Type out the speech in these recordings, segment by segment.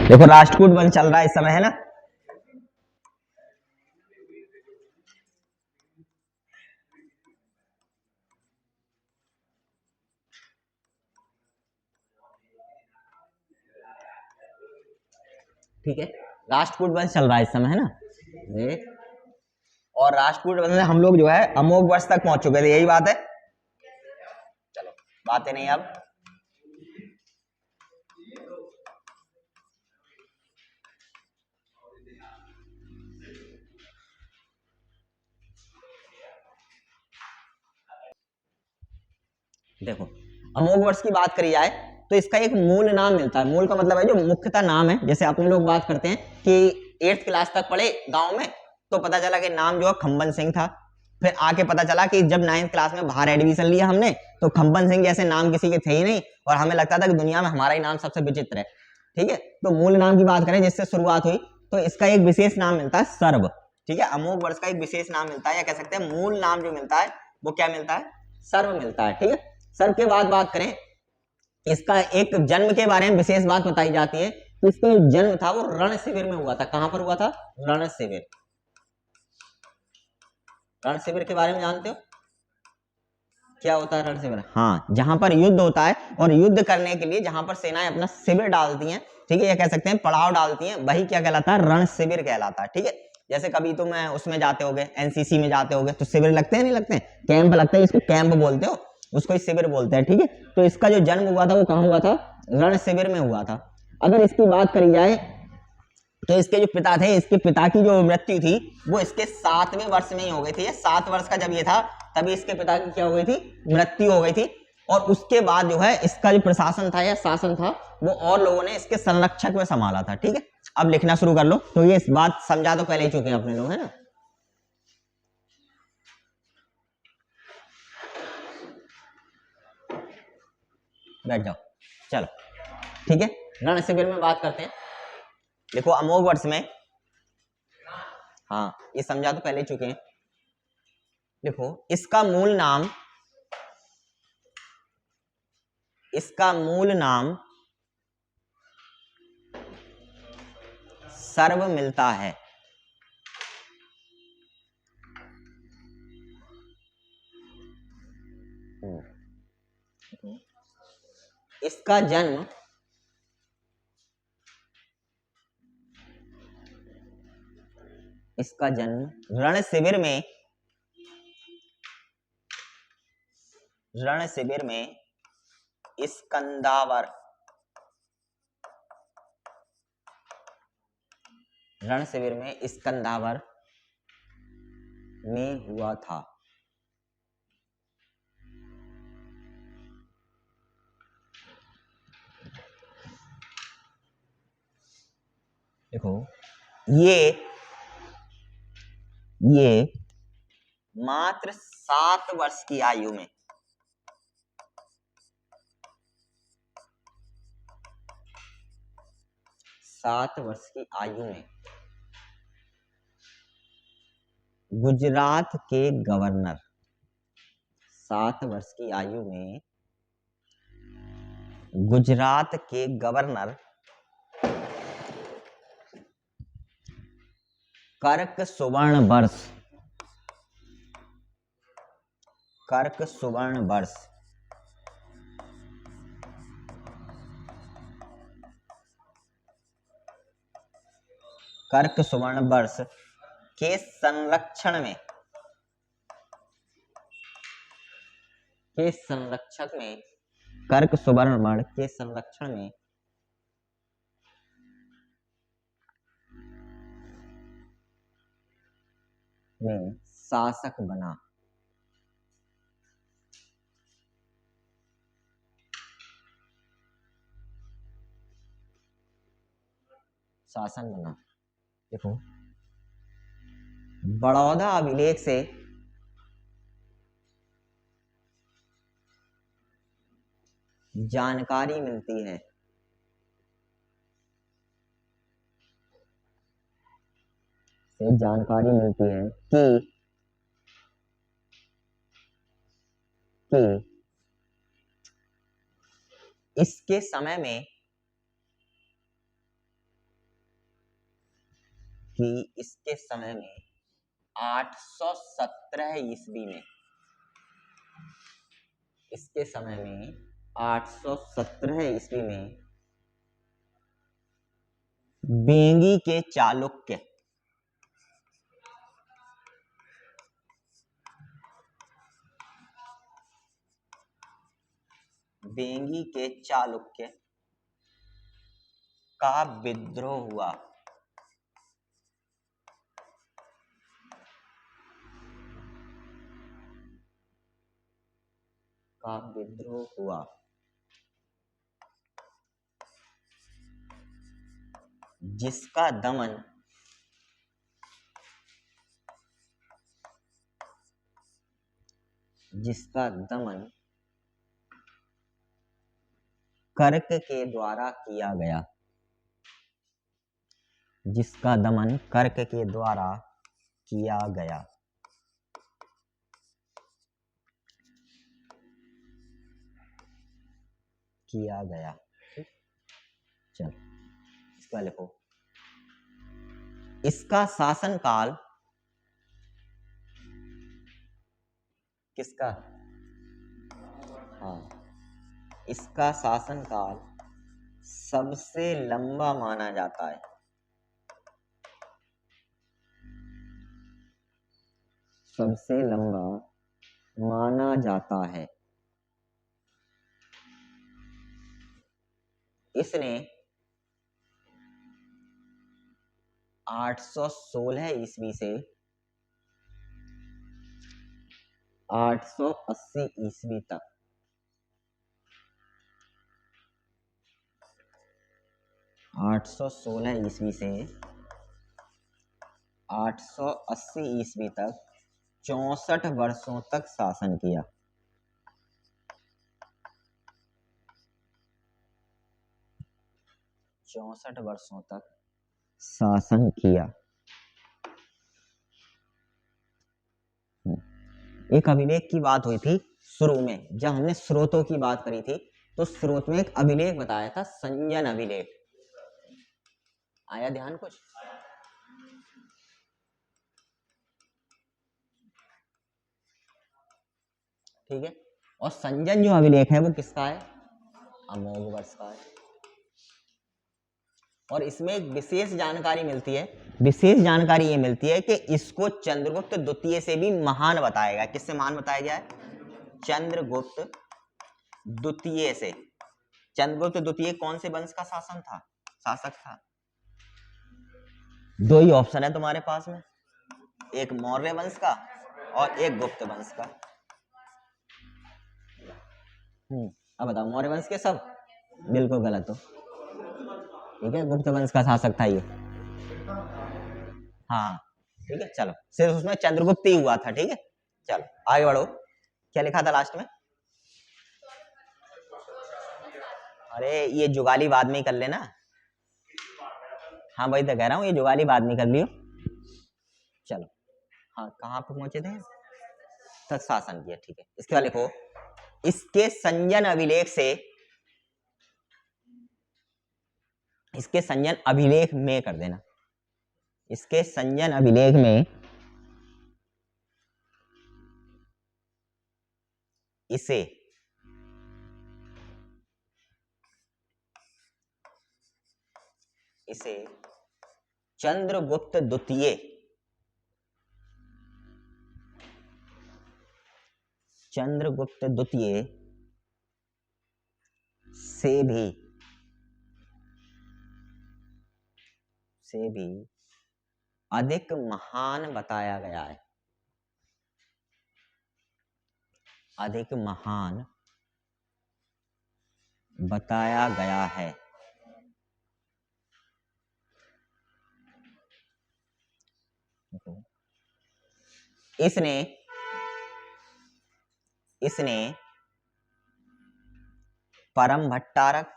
देखो राष्ट्रकूट वन चल रहा है इस समय, है ना। ठीक है, राष्ट्रकूट वन चल रहा है इस समय, है ना ये। और राष्ट्रकूट वन में हम लोग जो है अमोघ वर्ष तक पहुंच चुके थे, यही बात है। चलो बातें नहीं अब। देखो अमोघ वर्ष की बात करी जाए तो इसका एक मूल नाम मिलता है। मूल का मतलब है जो मुख्यतः नाम है। जैसे अपने लोग बात करते हैं कि 8th क्लास तक पढ़े गांव में, तो पता चला कि नाम जो है खम्बन सिंह था। फिर आके पता चला कि जब 9th क्लास में बाहर एडमिशन लिया हमने, तो खम्बन सिंह जैसे नाम किसी के थे ही नहीं, और हमें लगता था कि दुनिया में हमारा ही नाम सबसे विचित्र है। ठीक है, तो मूल नाम की बात करें जिससे शुरुआत हुई, तो इसका एक विशेष नाम मिलता है सर्व। ठीक है, अमोघ वर्ष का एक विशेष नाम मिलता है, या कह सकते हैं मूल नाम जो मिलता है वो क्या मिलता है, सर्व मिलता है। ठीक है, सर्व के बाद बात करें, इसका एक जन्म के बारे में विशेष बात बताई जाती है कि इसका जो जन्म था वो रण शिविर में हुआ था। कहां पर हुआ था, रण शिविर। रण शिविर के बारे में जानते हो क्या होता है रण शिविर? हाँ, जहां पर युद्ध होता है, और युद्ध करने के लिए जहां पर सेनाएं अपना शिविर डालती हैं, ठीक है, या कह सकते हैं पड़ाव डालती हैं, वही क्या कहलाता है, रण शिविर कहलाता है। ठीक है, जैसे कभी तुम उसमें जाते होगे, एनसीसी में जाते होगे, तो शिविर लगते हैं नहीं लगते हैं, कैंप लगते हैं, इसको कैंप बोलते हो, उसको ही शिविर बोलते हैं। ठीक है, तो इसका जो जन्म हुआ था वो कहाँ हुआ था, रण शिविर में हुआ था। अगर इसकी बात करी जाए तो इसके जो पिता थे, इसके पिता की जो मृत्यु थी वो इसके 7वें वर्ष में ही हो गई थी। 7 वर्ष का जब ये था तभी इसके पिता की क्या हो गई थी, मृत्यु हो गई थी। और उसके बाद जो है इसका जो प्रशासन था या शासन था वो और लोगों ने इसके संरक्षक में संभाला था। ठीक है, अब लिखना शुरू कर लो। तो ये इस बात समझा तो पहले ही चुके हैं अपने लोग, है ना। बैठ जाओ, चलो ठीक है, रण शिविर में बात करते हैं। देखो अमोघ वर्ष में, हाँ ये समझा तो पहले ही चुके हैं। देखो इसका मूल नाम सर्व मिलता है। इसका जन्म रण शिविर में स्कंदावर में हुआ था। देखो ये मात्र 7 वर्ष की आयु में, 7 वर्ष की आयु में गुजरात के गवर्नर, 7 वर्ष की आयु में गुजरात के गवर्नर कर्क सुवर्ण वर्ष के संरक्षण में कर्क सुवर्ण वर्ष के संरक्षण में शासक बना। देखो बड़ौदा अभिलेख से जानकारी मिलती है कि इसके समय में कि इसके समय में 817 ईस्वी में, इसके समय में 817 ईस्वी में बेंगी के चालुक्य, बेंगी के चालुक्य का विद्रोह हुआ, का विद्रोह हुआ, जिसका दमन कर्क के द्वारा किया गया, जिसका दमन कर्क के द्वारा किया गया। चलो इसका लिखो। इसका शासनकाल किसका? हाँ, इसका शासनकाल सबसे लंबा माना जाता है, सबसे लंबा माना जाता है। इसने 816 ईस्वी से 880 ईस्वी तक, 816 ईस्वी से 880 ईस्वी तक 64 वर्षों तक शासन किया। 64 वर्षों तक शासन किया। एक अभिलेख की बात हुई थी शुरू में, जब हमने स्रोतों की बात करी थी, तो स्रोत में एक अभिलेख बताया था, संजन अभिलेख। आया ध्यान कुछ? ठीक है। और संजन जो अभिलेख है वो किसका है? अमोघवर्ष का है। और इसमें एक विशेष जानकारी मिलती है, विशेष जानकारी ये मिलती है कि इसको चंद्रगुप्त द्वितीय से भी महान बताया गया। किससे महान बताया गया है? चंद्रगुप्त द्वितीय से। चंद्रगुप्त द्वितीय कौन से वंश का शासक था? दो ही ऑप्शन है तुम्हारे पास में, एक मौर्य वंश का और एक गुप्त वंश का। अब बताओ, मौर्य वंश के सब? बिल्कुल गलत हो। ठीक है, गुप्त वंश का शासक था ये। हाँ ठीक है, चलो सिर्फ उसमें चंद्रगुप्त ही हुआ था। ठीक है, चलो आगे बढ़ो। क्या लिखा था लास्ट में? अरे ये जुगाली बाद में ही कर लेना। हाँ वही तो कह रहा हूँ, ये जुगाली बाद में कर लियो। चलो हाँ, कहाँ पे पहुंचे थे? तक शासन किया। ठीक है, इसके बाद लिखो, इसके संजन अभिलेख से, इसके संजन अभिलेख में कर देना, इसके संजन अभिलेख में इसे चंद्रगुप्त द्वितीय, चंद्रगुप्त द्वितीय से भी अधिक महान बताया गया है, अधिक महान बताया गया है। इसने परम भट्टारक,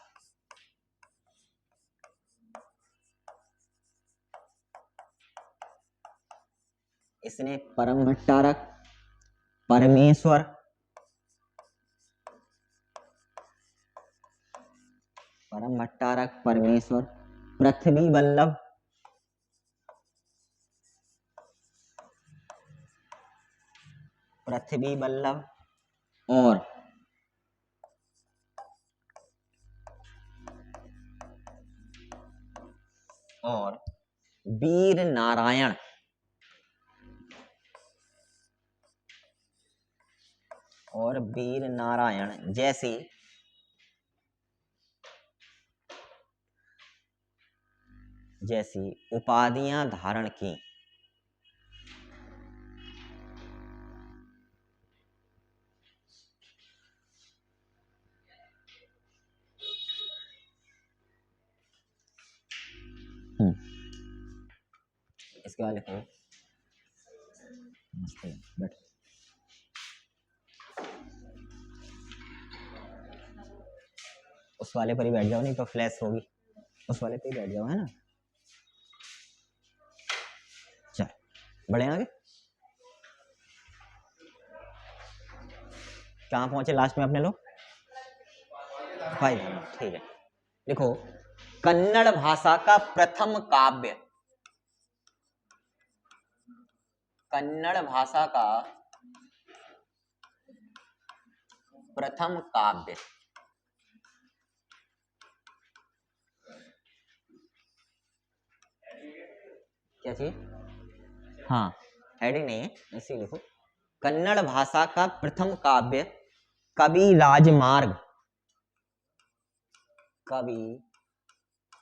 परमेश्वर, पृथ्वी वल्लभ, पृथ्वी बल्लभ और वीर नारायण जैसी उपाधियां धारण की। इसके बाद लिखो बैठ। उस वाले पर ही बैठ जाओ, नहीं तो फ्लैश होगी। उस वाले पे ही बैठ जाओ, है ना। चल बढ़े आगे। कहाँ पहुंचे लास्ट में अपने लोग? 5। ठीक है, लिखो कन्नड़ भाषा का प्रथम काव्य। कन्नड़ भाषा का प्रथम काव्य क्या चीज? हाँ, हेडिंग नहीं है, इसी लिखो कन्नड़ भाषा का प्रथम काव्य कवि राजमार्ग। कवि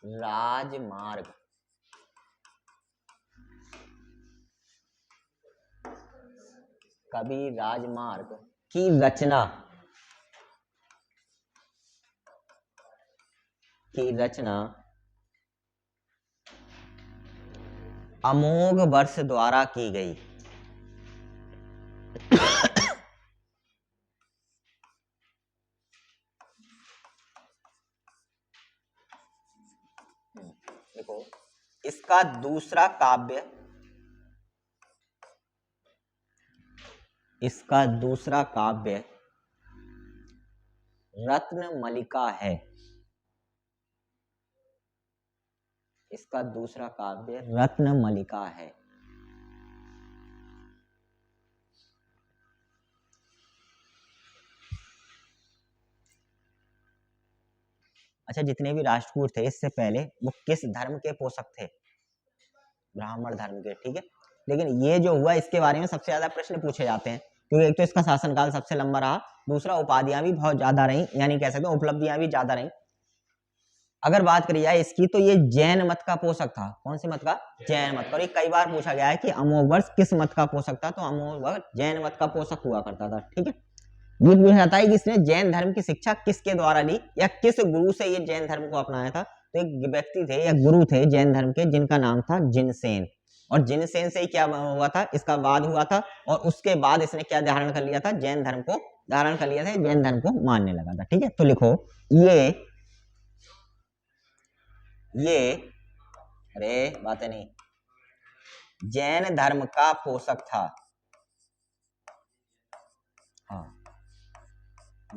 राजमार्ग कवि राजमार्ग की रचना अमोघ वर्ष द्वारा की गई। देखो इसका दूसरा काव्य रत्नमलिका है। इसका दूसरा काव्य रत्नमलिका है। अच्छा, जितने भी राष्ट्रकूट थे इससे पहले वो किस धर्म के पोषक थे? ब्राह्मण धर्म के। ठीक है, लेकिन ये जो हुआ इसके बारे में सबसे ज्यादा प्रश्न पूछे जाते हैं, क्योंकि एक तो इसका शासनकाल सबसे लंबा रहा, दूसरा उपाधियां भी बहुत ज्यादा रही, यानी कह सकते हैं उपलब्धियां भी ज्यादा रही। अगर बात करी जाए इसकी तो ये जैन मत का पोषक था। कौन से मत का? जैन मत का। और ये कई बार पूछा गया है कि अमोघ वर्ष किस मत का पोषक था, तो अमोघ वर्ष जैन मत का पोषक हुआ करता था। ठीक है, ये पूछा जाता है कि इसने जैन धर्म की शिक्षा किसके द्वारा ली या किस गुरु से ये जैन धर्म को अपनाया था। तो एक व्यक्ति थे या गुरु थे जैन धर्म के जिनका नाम था जिनसेन, और जिनसेन से ही क्या हुआ था, इसका वाद हुआ था, और उसके बाद इसने क्या धारण कर लिया था? जैन धर्म को धारण कर लिया था, जैन धर्म को मानने लगा था। ठीक है, तो लिखो ये अरे बातें नहीं, जैन धर्म का पोषक था। हाँ,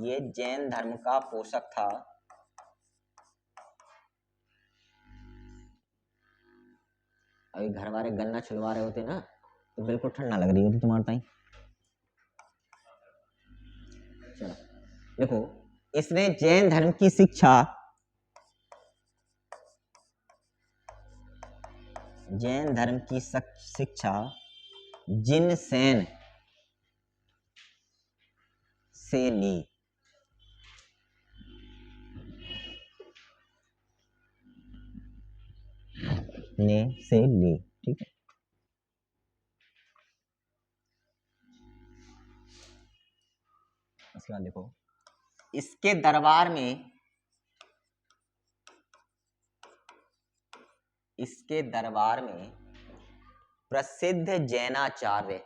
ये जैन धर्म का पोषक था। अभी घर वाले गन्ना छिलवा रहे होते ना, तो बिल्कुल ठंडा लग रही होती तुम्हारे ताई। चलो देखो, इसने जैन धर्म की शिक्षा जिनसेन से ली। ठीक है, इसके बाद देखो इसके दरबार में प्रसिद्ध जैनाचार्य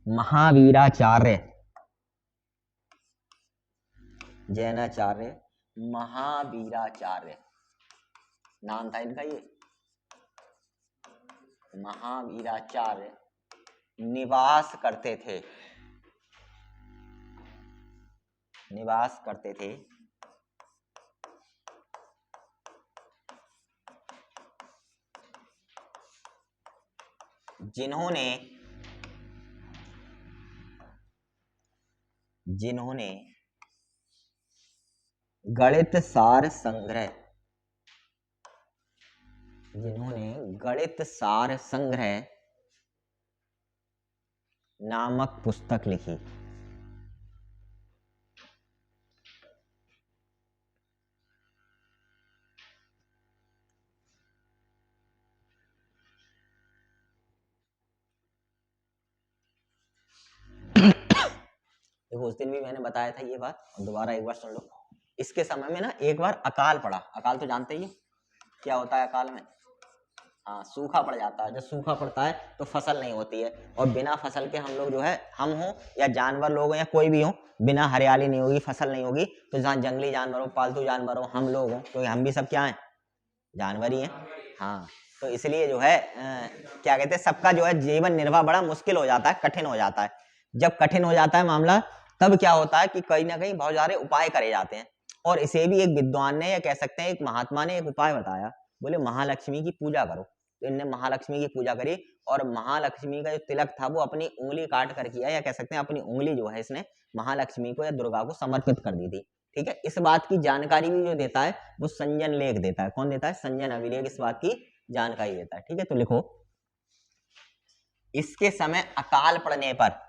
महावीराचार्य नाम था इनका। ये महावीराचार्य निवास करते थे जिन्होंने जिन्होंने गणित सार संग्रह नामक पुस्तक लिखी। देखो उस दिन भी मैंने बताया था ये बात, और दोबारा एक बार सुन लो। इसके समय में ना एक बार अकाल पड़ा। अकाल तो जानते ही हो क्या होता है अकाल में। हाँ, सूखा पड़ जाता है। जब सूखा पड़ता है तो फसल नहीं होती है, और बिना फसल के हम लोग जो है, हम हो या जानवर लोग हो या कोई भी हो, बिना हरियाली नहीं होगी, फसल नहीं होगी। तो जहाँ जंगली जानवर हो, पालतू जानवर हो, हम लोग हो, क्योंकि हम भी सब क्या हैं, जानवर ही हैं। हाँ, तो इसलिए जो है क्या कहते हैं, सबका जो है जीवन निर्वाह बड़ा मुश्किल हो जाता है, कठिन हो जाता है। जब कठिन हो जाता है मामला, तब क्या होता है कि कहीं ना कहीं बहुत सारे उपाय करे जाते हैं। और इसे भी एक विद्वान ने, या कह सकते हैं एक महात्मा ने, एक उपाय बताया। बोले महालक्ष्मी की पूजा करो। तो इनने महालक्ष्मी की पूजा करी, और महालक्ष्मी का जो तिलक था वो अपनी उंगली काट कर किया, या कह सकते हैं अपनी उंगली जो है इसने महालक्ष्मी को या दुर्गा को समर्पित कर दी थी। ठीक है, इस बात की जानकारी भी जो देता है वो संजन लेख देता है। कौन देता है? संजन अभिलेख इस बात की जानकारी देता है। ठीक है, तो लिखो, इसके समय अकाल पड़ने पर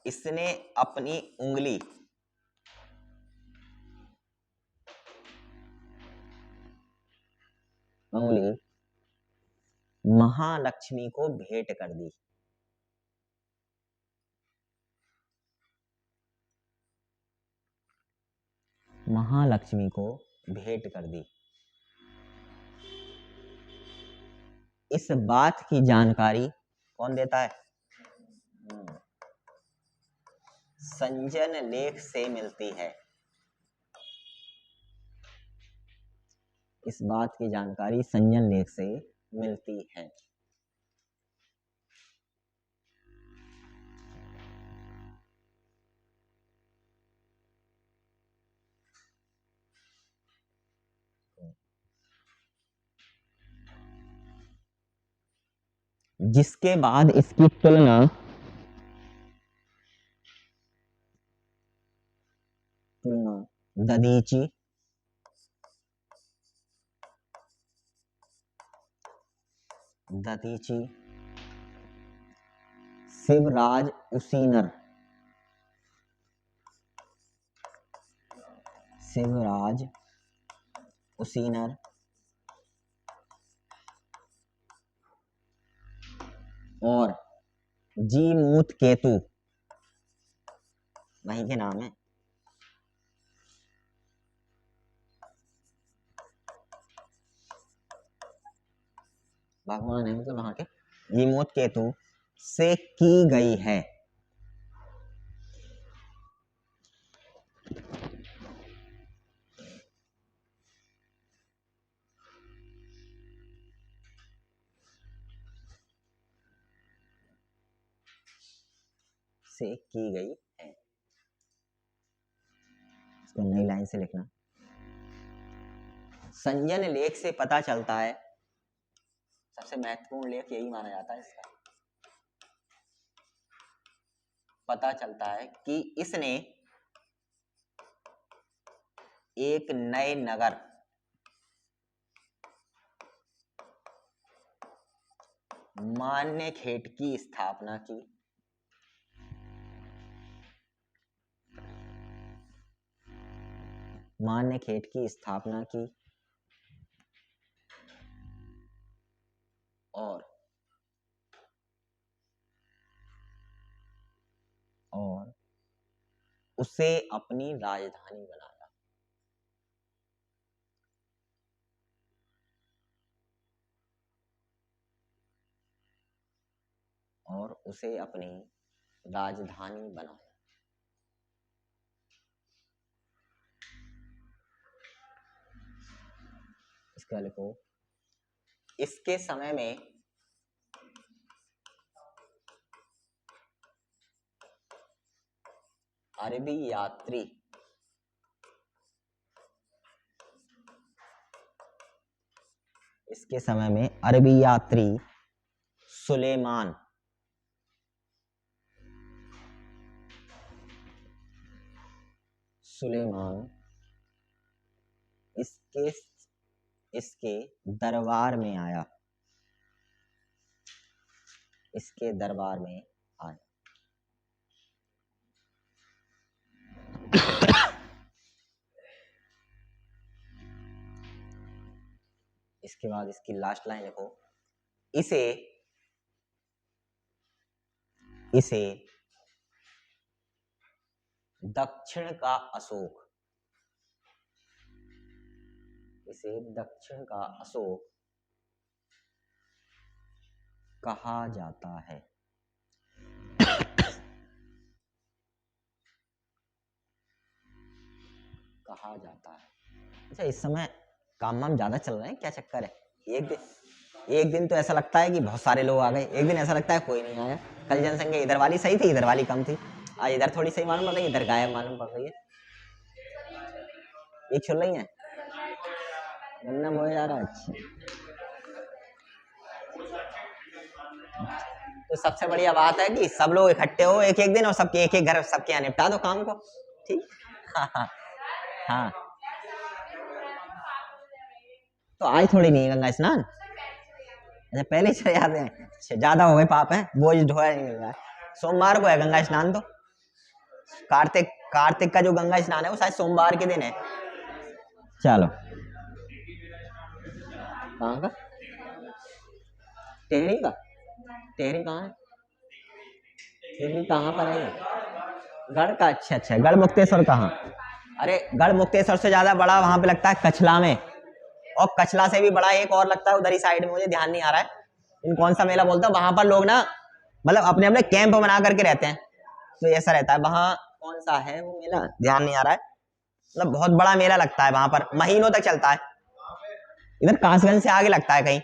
इसने अपनी उंगली महालक्ष्मी को भेंट कर दी। महालक्ष्मी को भेंट कर दी। इस बात की जानकारी कौन देता है? संजन लेख से मिलती है। इस बात की जानकारी संजन लेख से मिलती है। जिसके बाद इसकी तुलना दधीची शिवराज उसीनर और जीमूत केतु, वहीं के नाम है। भगवान है मतलब वहां के। जीमूत केतु से की गई है। से की गई है। इसको नई लाइन से लिखना। संजन लेख से पता चलता है, सबसे महत्वपूर्ण लेख यही माना जाता है इसका, पता चलता है कि इसने एक नए नगर मान्यखेट की स्थापना की। मान्यखेट की स्थापना की और उसे अपनी राजधानी बनाया। और उसे अपनी राजधानी बनाया। इसका लिखो, इसके समय में अरबी यात्री इसके समय में अरबी यात्री सुलेमान इसके इसके दरबार में आया, इसके दरबार में आया। इसके बाद इसकी लास्ट लाइन लिखो, इसे दक्षिण का अशोक, इसे दक्षिण का अशोक कहा जाता है। कहा जाता है। अच्छा, इस समय काम वाम ज्यादा चल रहे हैं, क्या चक्कर है? एक दिन तो ऐसा लगता है कि बहुत सारे लोग आ गए, एक दिन ऐसा लगता है कोई नहीं आया। कल जनसंख्या इधर वाली सही थी, इधर वाली कम थी, आज इधर थोड़ी सही मालूम पड़ रही है, इधर गायब मालूम पड़ रही है। एक छोड़ रही है गन्ना बोया जा रहा है। अच्छा, तो सबसे बढ़िया बात है कि सब लोग इकट्ठे हो एक एक दिन और सबके एक एक घर सबके यहाँ निपटा दो काम को, ठीक। हाँ, तो आज थोड़ी नहीं है गंगा स्नान। अच्छा, पहले चले जाते हैं। अच्छा, ज्यादा हो गए पाप है, बोझ ढोया नहीं मिल रहा है। सोमवार को है गंगा स्नान, तो कार्तिक का जो गंगा स्नान है वो शायद सोमवार के दिन है। चलो, कहाँ का? टेहरी का? टेहरी कहाँ है? टेहरी कहाँ पर है? गढ़ का? अच्छा, गढ़ मुक्तेश्वर कहाँ? अरे, गढ़ मुक्तेश्वर से ज्यादा बड़ा वहां पे लगता है कछला में, और कछला से भी बड़ा एक और लगता है उधर ही साइड में, मुझे ध्यान नहीं आ रहा है इन कौन सा मेला बोलता है। वहां पर लोग ना मतलब अपने अपने कैंप बना करके रहते हैं, तो ऐसा रहता है। वहां कौन सा है वो मेला, ध्यान नहीं आ रहा है। मतलब बहुत बड़ा मेला लगता है वहां पर, महीनों तक चलता है। इधर कासगंज से आगे लगता है कहीं।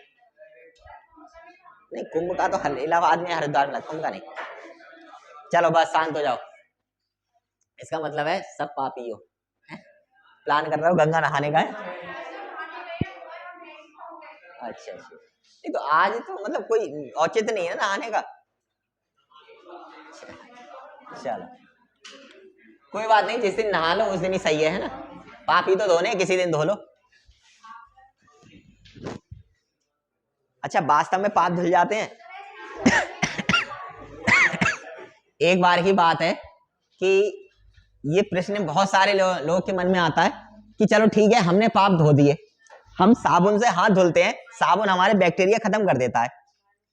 नहीं, कुंभ का तो इलाहाबाद में, हरिद्वार में, कुंभ का नहीं। चलो बस शांत हो जाओ। इसका मतलब है सब पापी हो, प्लान कर रहे हो गंगा नहाने का है। अच्छा, नहीं तो आज तो मतलब कोई औचित्य नहीं है नहाने का। चलो कोई बात नहीं, जिस दिन नहा लो उस दिन ही सही है ना। पापी तो धोने किसी दिन धो लो। अच्छा, वास्तव में पाप धुल जाते हैं। एक बार की बात है कि ये प्रश्न बहुत सारे लोगों के मन में आता है कि चलो ठीक है, हमने पाप धो दिए, हम साबुन से हाथ धुलते हैं, साबुन हमारे बैक्टीरिया खत्म कर देता है,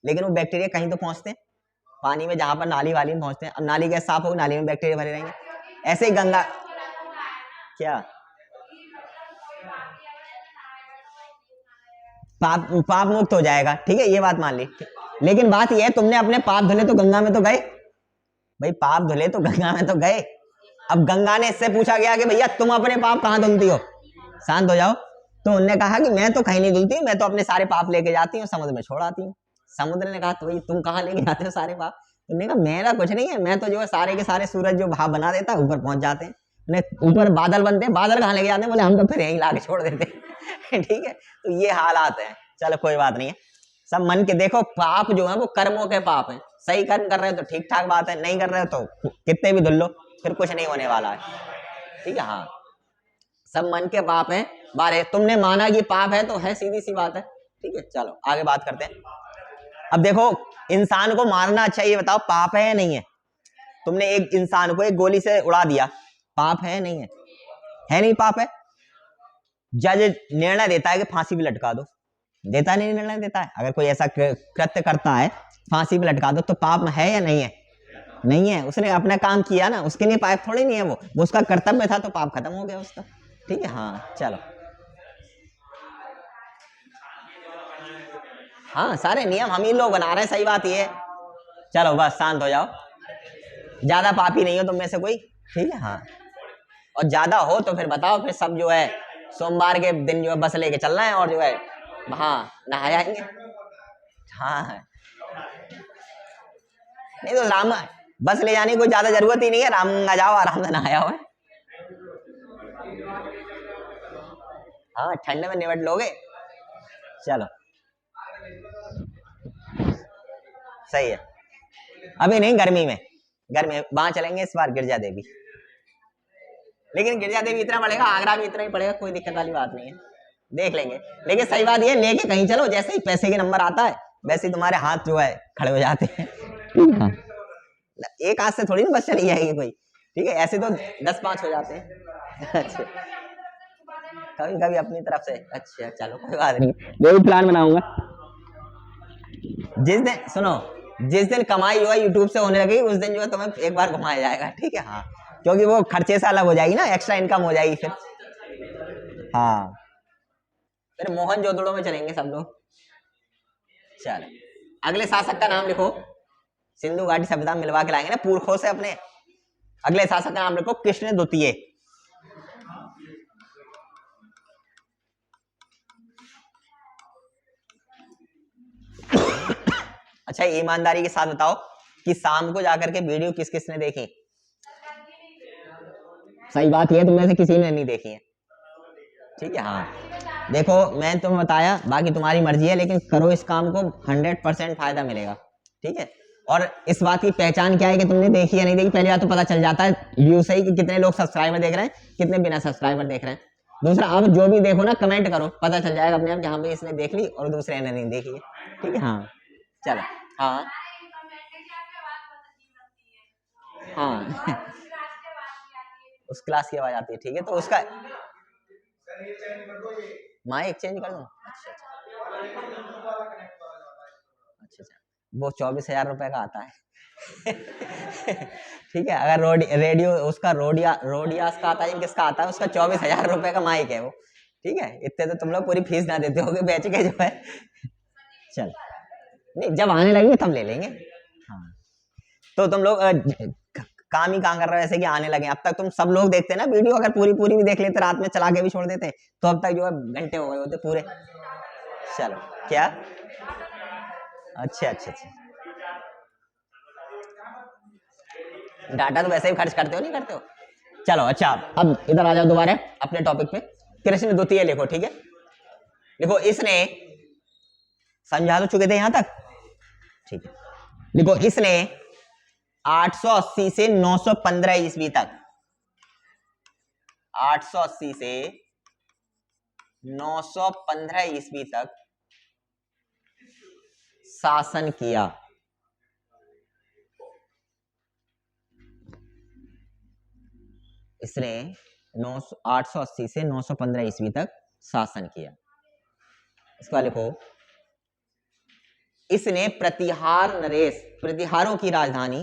लेकिन वो बैक्टीरिया कहीं तो पहुंचते हैं पानी में, जहां पर नाली वाली में पहुंचते हैं। अब नाली कैसे साफ होगी, नाली में बैक्टीरिया भरे रहेंगे। ऐसे ही गंगा क्या पाप मुक्त हो जाएगा, ठीक है, ये बात मान ली। लेकिन बात ये है, तुमने अपने पाप धुले तो गंगा में तो गए भाई, पाप धुले तो गंगा में तो गए। अब गंगा ने इससे पूछा गया कि भैया तुम अपने पाप कहाँ धुलती हो, शांत हो जाओ। तो उन्होंने कहा कि मैं तो कहीं नहीं धुलती, मैं तो अपने सारे पाप लेके जाती हूँ, समुद्र में छोड़ आती हूँ। समुद्र ने कहा तो भाई तुम कहाँ लेके जाते हो सारे पाप? तुमने कहा मेरा कुछ नहीं है, मैं तो जो है सारे के सारे सूरज जो भाप बना देता है ऊपर पहुंच जाते हैं, ऊपर बादल बनते हैं, बादल कहाँ लेके जाते हैं? बोले हम तो फिर यहीं ला के छोड़ देते हैं। ठीक है, तो ये हालात है। चलो कोई बात नहीं है, सब मन के देखो, पाप जो है वो कर्मों के पाप है। सही कर्म कर रहे हो तो ठीक ठाक बात है, नहीं कर रहे हो तो कितने भी धुल लो, फिर कुछ नहीं होने वाला है। ठीक है, हाँ, सब मन के पाप है। बारे तुमने माना ये पाप है तो है, सीधी सी बात है। ठीक है, चलो आगे बात करते हैं। अब देखो, इंसान को मारना, अच्छा ये बताओ पाप है या नहीं है? तुमने एक इंसान को एक गोली से उड़ा दिया, पाप है नहीं है? है नहीं पाप है। जज निर्णय देता है कि फांसी भी लटका दो, देता नहीं निर्णय देता है, अगर कोई ऐसा कृत्य करता है फांसी भी लटका दो, तो पाप है या नहीं है? नहीं है, उसने अपना काम किया ना, उसके लिए पाप थोड़ी नहीं है, वो उसका कर्तव्य था, तो पाप खत्म हो गया उसका। ठीक है, हाँ चलो, हाँ सारे नियम हम ही लोग बना रहे हैं, सही बात ये है। चलो बस शांत हो जाओ, ज्यादा पापी नहीं हो तुम में से कोई, ठीक है, हाँ। और ज्यादा हो तो फिर बताओ, फिर सब जो है सोमवार के दिन जो है बस लेके चलना है और जो है वहां नहा जाएंगे। हाँ, नहीं तो बस ले जाने की कोई ज्यादा जरूरत ही नहीं है, रामगंगा जाओ आराम से नहाया हुआ। हाँ ठंड में निपट लोगे। चलो सही है, अभी नहीं, गर्मी में, गर्मी में वहां चलेंगे इस बार गिरजा देवी। लेकिन गिरजा देवी इतना पड़ेगा, आगरा भी इतना ही पड़ेगा, कोई दिक्कत वाली बात नहीं है, देख लेंगे। लेकिन सही बात ये, लेके कहीं चलो, जैसे ही पैसे के नंबर आता है वैसे ही तुम्हारे हाथ जो है खड़े हो जाते हैं। हाँ। एक हाथ से थोड़ी ना बस चली जाएगी कोई, ठीक है, ऐसे तो 10-5 हो जाते हैं। अच्छा कभी कभी अपनी तरफ से, अच्छा चलो कोई बात नहीं, मैं भी प्लान बनाऊंगा। जिस दिन सुनो, जिस दिन कमाई हुआ यूट्यूब से होने लगी उस दिन जो है तुम्हें एक बार घुमाया जाएगा, ठीक है। हाँ क्योंकि वो खर्चे से अलग हो जाएगी ना, एक्स्ट्रा इनकम हो जाएगी फिर। हाँ फिर मोहन जोदड़ो में चलेंगे सब लोग। चल अगले शासक का नाम लिखो, सिंधु घाटी सभ्यता मिलवा के लाएंगे ना पुरखों से अपने। अगले शासक का नाम लिखो कृष्ण द्वितीय। अच्छा ईमानदारी के साथ बताओ कि शाम को जाकर के वीडियो किस किसने देखी? सही बात ये तुम में से किसी ने नहीं देखी है, ठीक है। हाँ देखो मैं तुम्हें बताया, बाकी तुम्हारी मर्जी है, लेकिन करो इस काम को, 100% फायदा मिलेगा, ठीक है। और इस बात की पहचान क्या है कि तुमने देखी या नहीं देखी, पहली बात तो पता चल जाता है व्यू से ही कि कितने लोग सब्सक्राइबर देख रहे हैं, कितने बिना सब्सक्राइबर देख रहे हैं। दूसरा अब जो भी देखो ना कमेंट करो, पता चल जाएगा अपने आप जहाँ पे इसने देख ली और दूसरे ने नहीं देखी है, ठीक है। हाँ चलो हाँ हाँ उस क्लास की आवाज आती है, ठीक है, तो उसका माइक चेंज कर लूँ। अच्छा अच्छा अच्छा, वो 24,000 रुपए का आता है। ठीक है, अगर रेडियो उसका रोडियास का आता है, किसका आता है, उसका 24,000 रुपए का माइक है वो, ठीक है। इतने तो तुम लोग पूरी फीस ना देते होगे बेच के जो है। चल नहीं जब आने लगेंगे तब ले लेंगे। हाँ तो तुम लोग काम ही कहाँ कर रहे हो ऐसे कि आने लगे? अब तक तुम सब लोग देखते ना वीडियो, अगर पूरी पूरी भी देख लेते, रात में चला के भी छोड़ देते, तो अब तक जो है घंटे हो गए होते पूरे। चलो क्या, अच्छा अच्छा अच्छा, डाटा तो वैसे ही खर्च करते हो नहीं करते हो। चलो अच्छा अब इधर आ जाओ दोबारा अपने टॉपिक पे। कृष्ण द्वितीय लिखो, ठीक है। लिखो इसने, समझा तो चुके थे यहां तक, ठीक है। लिखो इसने 880 से 915 ईस्वी तक, 880 से 915 ईस्वी तक शासन किया। इसने 880 से 915 ईस्वी तक शासन किया। इसका लिखो इसने प्रतिहार नरेश, प्रतिहारों की राजधानी,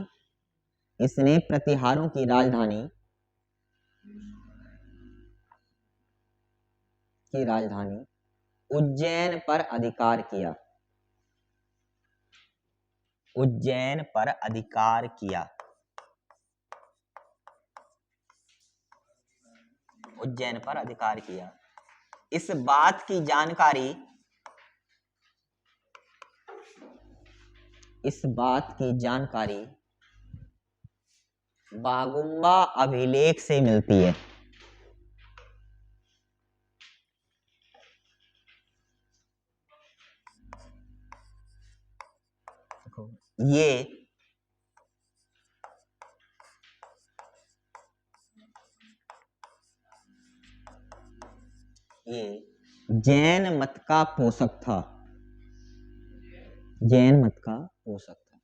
इसने प्रतिहारों की राजधानी उज्जैन पर अधिकार किया, उज्जैन पर अधिकार किया, उज्जैन पर अधिकार किया। इस बात की जानकारी, इस बात की जानकारी बागुंबा अभिलेख से मिलती है। ये जैन मत का पोषक था, जैन मत का पोषक था।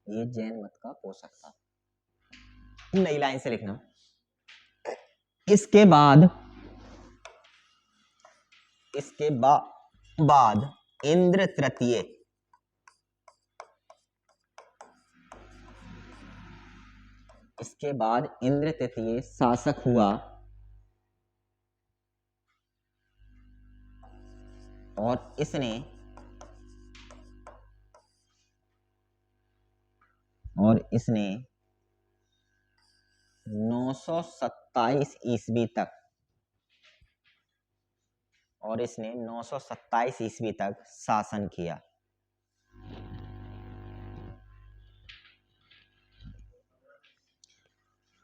ये जैन मत का पोषक था। नई लाइन से लिखना। इसके बाद, इसके बाद इंद्र तृतीय, इसके बाद इंद्र तृतीय शासक हुआ और इसने, 927 ईस्वी तक, और इसने 927 ईस्वी तक शासन किया।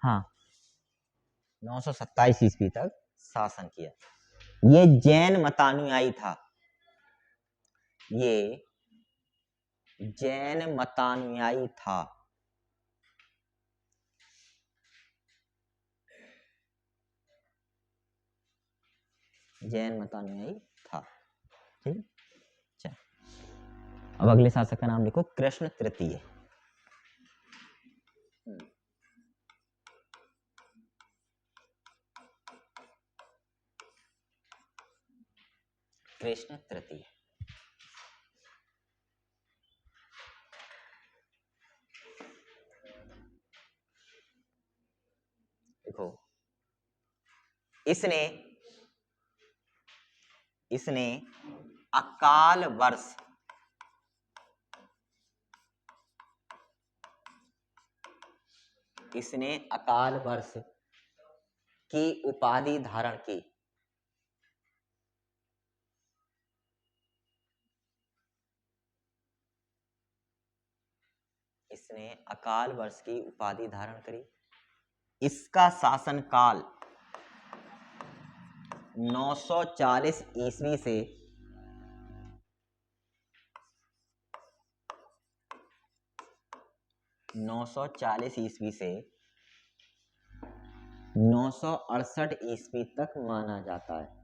हाँ, 927 ईस्वी तक शासन किया। ये जैन मतानुयायी था, ये जैन मतानुयायी था। जैन मतानुयायी था। ठीक, चल अब अगले शासक का नाम लिखो, कृष्ण तृतीय। कृष्ण तृतीय। देखो, इसने अकाल वर्ष, इसने अकाल वर्ष की उपाधि धारण की। इसने अकाल वर्ष की उपाधि धारण करी। इसका शासन काल 940 ईस्वी से 940 ईस्वी से 968 ईस्वी तक माना जाता है।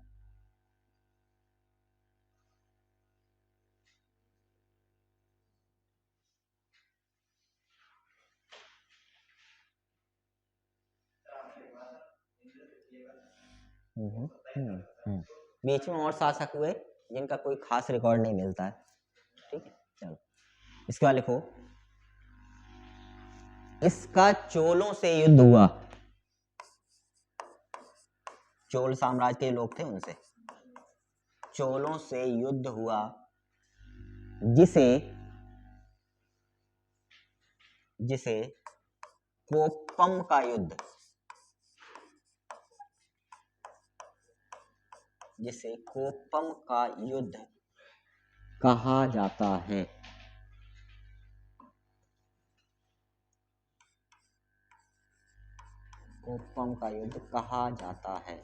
बीच में और शासक हुए जिनका कोई खास रिकॉर्ड नहीं मिलता है। ठीक है, चलो इसके बाद लिखो, इसका चोलों से युद्ध हुआ। चोल साम्राज्य के लोग थे, उनसे चोलों से युद्ध हुआ, जिसे कोप्पम का युद्ध, जिसे कोप्पम का युद्ध कहा जाता है। कोप्पम का युद्ध कहा जाता है।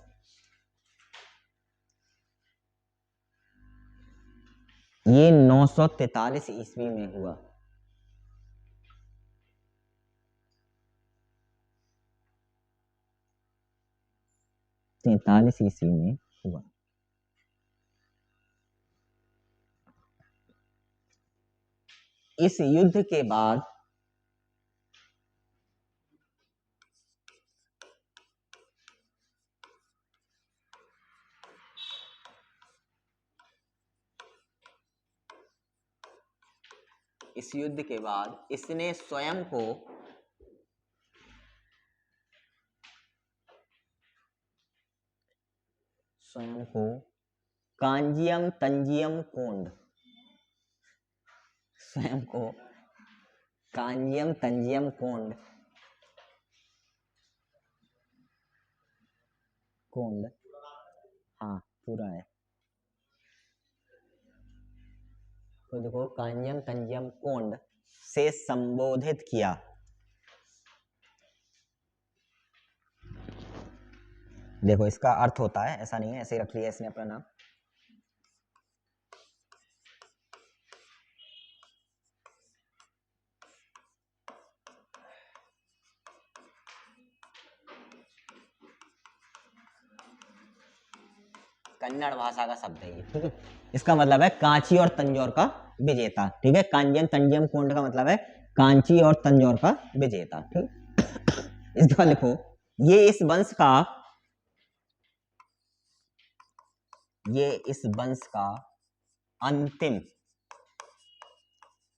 ये 943 ईस्वी में हुआ। 43 ईस्वी में हुआ। इस युद्ध के बाद इसने स्वयं को कांजियम तंजियम कोंड, स्वयं को कांजियम तंजियम कोंड हाँ पूरा है। तो देखो, कांजियम तंजियम कोंड से संबोधित किया। देखो, इसका अर्थ होता है, ऐसा नहीं है ऐसे रख लिया इसने अपना नाम। कन्नड़ भाषा का शब्द है ये, ठीक है। इसका मतलब है कांची और तंजौर का विजेता, ठीक है। कांजियम तंजियम कोंड का मतलब है कांची और तंजौर का विजेता, ठीक। इसके बाद लिखो, ये इस वंश का अंतिम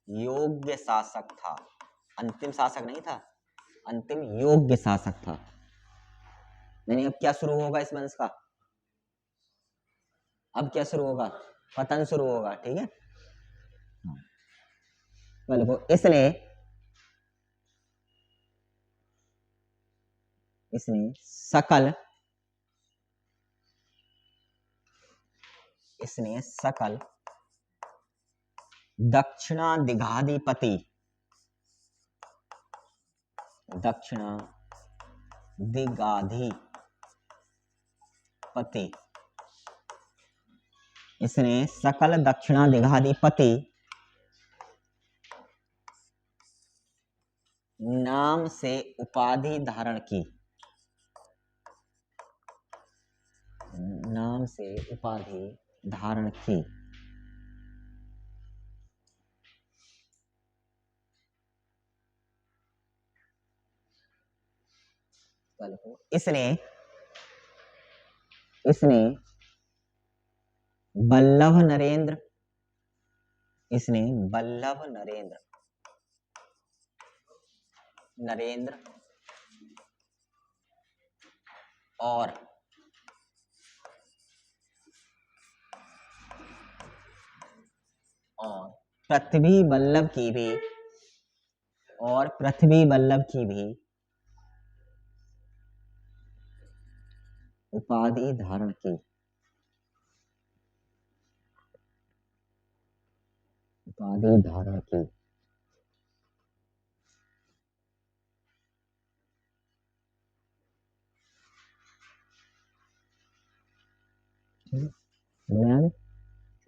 योग्य शासक था। अंतिम शासक नहीं था, अंतिम योग्य शासक था। यानी अब क्या शुरू होगा इस वंश का? अब क्या शुरू होगा? पतन शुरू होगा, ठीक है। इसने इसने सकल दक्षिणाधिपति नाम से उपाधि धारण की। इसने बल्लभ नरेंद्र और पृथ्वी बल्लभ की भी उपाधि धारण की।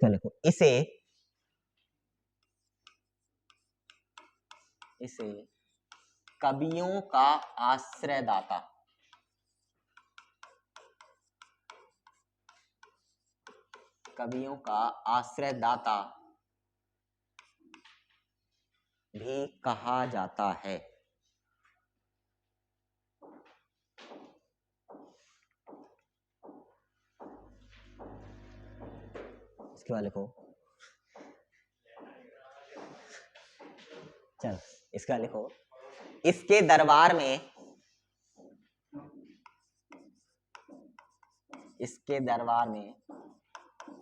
देखो इसे कवियों का आश्रयदाता भी कहा जाता है। इसके बाद लिखो, चलो इसका लिखो, इसके दरबार में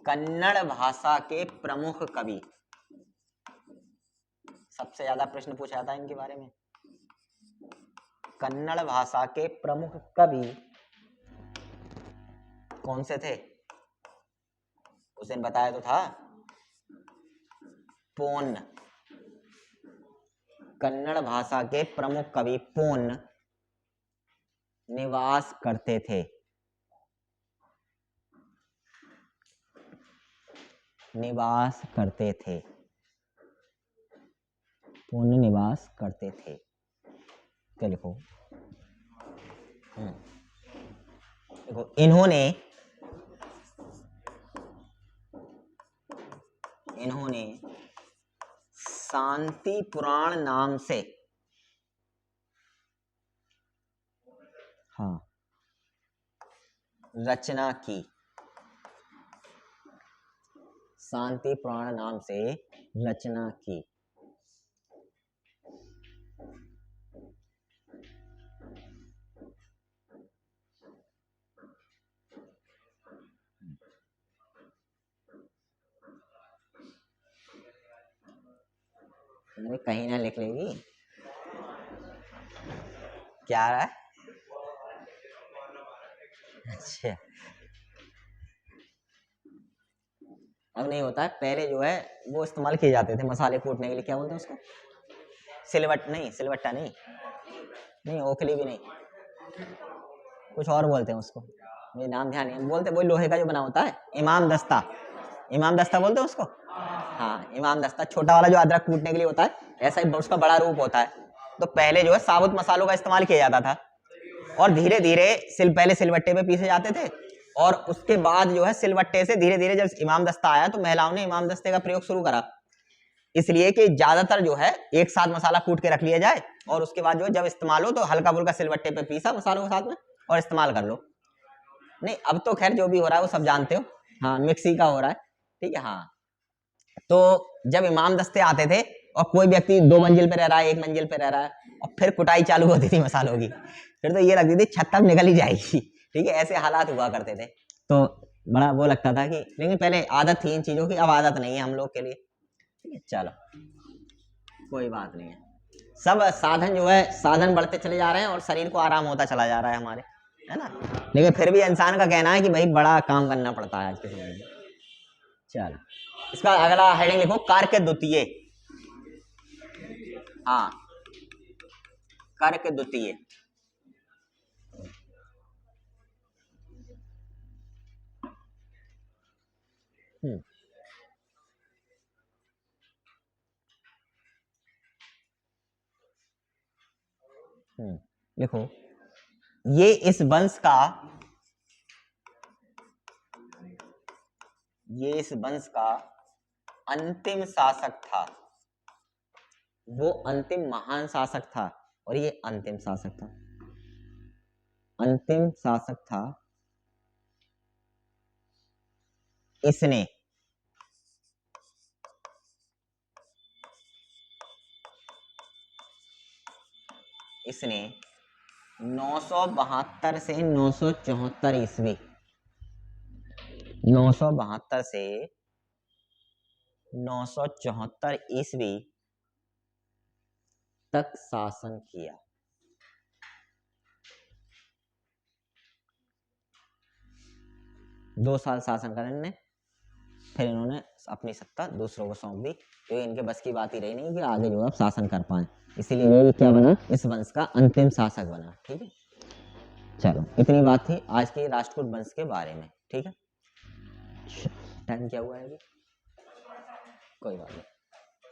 कन्नड़ भाषा के प्रमुख कवि। सबसे ज्यादा प्रश्न पूछा था इनके बारे में। कन्नड़ भाषा के प्रमुख कवि कौन से थे? उस दिन बताया तो था, पोन्न। कन्नड़ भाषा के प्रमुख कवि पोन्न निवास करते थे। पूर्ण निवास करते थे। क्या लिखो? देखो इन्होंने शांति पुराण नाम से रचना की। शांति पुराण नाम से रचना की। कहीं ना लिख लेगी क्या रहा है? अच्छा, अब नहीं होता है। पहले जो है वो इस्तेमाल किए जाते थे मसाले कूटने के लिए। क्या बोलते हैं उसको? सिलवट्टा नहीं, ओखली भी नहीं, कुछ और बोलते हैं उसको, मुझे नाम ध्यान नहीं। बोलते वही लोहे का जो बना होता है, इमाम दस्ता बोलते हैं उसको। हाँ, इमाम दस्ता, छोटा वाला जो अदरक कूटने के लिए होता है, ऐसा ही उसका बड़ा रूप होता है। तो पहले जो है साबुत मसालों का इस्तेमाल किया जाता था, और धीरे धीरे पहले सिलवट्टे पे पीसे जाते थे, और उसके बाद जो है सिलवट्टे से धीरे धीरे जब इमाम दस्ता आया तो महिलाओं ने इमाम दस्ते का प्रयोग शुरू करा, इसलिए कि ज्यादातर जो है एक साथ मसाला कूट के रख लिया जाए, और उसके बाद जो जब इस्तेमाल हो तो हल्का फुल्का सिलवट्टे पे पीसा मसालों के साथ में और इस्तेमाल कर लो। नहीं, अब तो खैर जो भी हो रहा है वो सब जानते हो। हाँ, मिक्सी का हो रहा है, ठीक है। हाँ, तो जब इमाम दस्ते आते थे और कोई व्यक्ति 2 मंजिल पे रह रहा है, 1 मंजिल पे रह रहा है, और फिर कुटाई चालू होती थी मसालों की, फिर तो ये लगती थी छत तक निकल ही जाएगी, ठीक है। ऐसे हालात हुआ करते थे, तो बड़ा वो लगता था कि, लेकिन पहले आदत थी इन चीजों की, अब आदत नहीं है हम लोग के लिए, ठीक है। चलो कोई बात नहीं है। सब साधन जो है साधन बढ़ते चले जा रहे हैं और शरीर को आराम होता चला जा रहा है हमारे, है ना। लेकिन फिर भी इंसान का कहना है कि भाई बड़ा काम करना पड़ता है आज के समय में। चलो इसका अगला हेडिंग लिखो, कार्य के द्वितीय। हाँ, कार्य के द्वितीय। लिखो, ये इस वंश का अंतिम शासक था। वो अंतिम महान शासक था और ये अंतिम शासक था। अंतिम शासक था। इसने इसने 972 से 974 ईस्वी, 972 से 974 ईस्वी तक शासन किया। दो साल शासन करा इन्होंने, फिर इन्होंने अपनी सत्ता दूसरों को सौंप दी, तो इनके बस की बात ही रही नहीं कि आगे जो है शासन कर पाए, इसीलिए ये क्या बना, इस वंश का अंतिम शासक बना। ठीक है, चलो इतनी बात थी आज के राष्ट्रकूट वंश के बारे में। ठीक है, टाइम क्या हुआ है अभी, कोई बात नहीं।